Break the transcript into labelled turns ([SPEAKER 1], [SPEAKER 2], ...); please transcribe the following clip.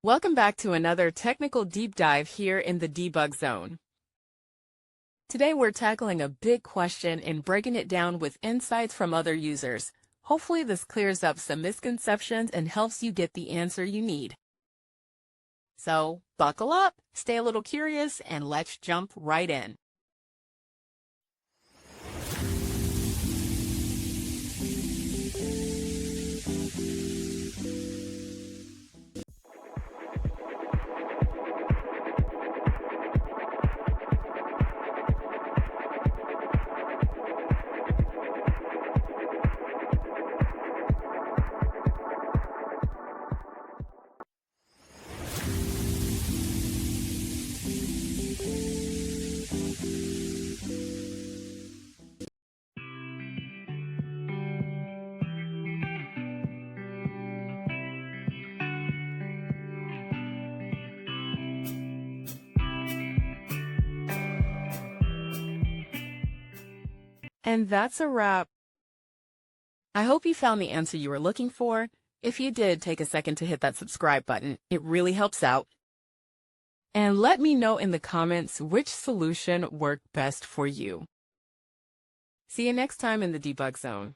[SPEAKER 1] Welcome back to another technical deep dive here in the debug zone. Today we're tackling a big question and breaking it down with insights from other users. Hopefully this clears up some misconceptions and helps you get the answer you need. So buckle up, stay a little curious, and let's jump right in. And that's a wrap. I hope you found the answer you were looking for. If you did, take a second to hit that subscribe button. It really helps out. And let me know in the comments which solution worked best for you. See you next time in the debug zone.